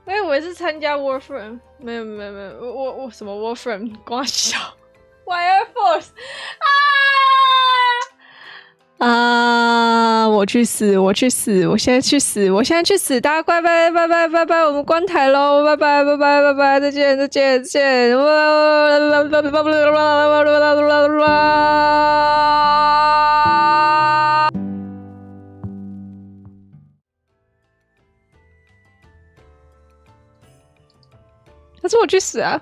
我以为是参加 Warframe， 没有，我什么 Warframe 光小 Wire Force 我去死！我现在去死！大家拜拜，我们关台喽！拜拜，再见！他说我去死啊！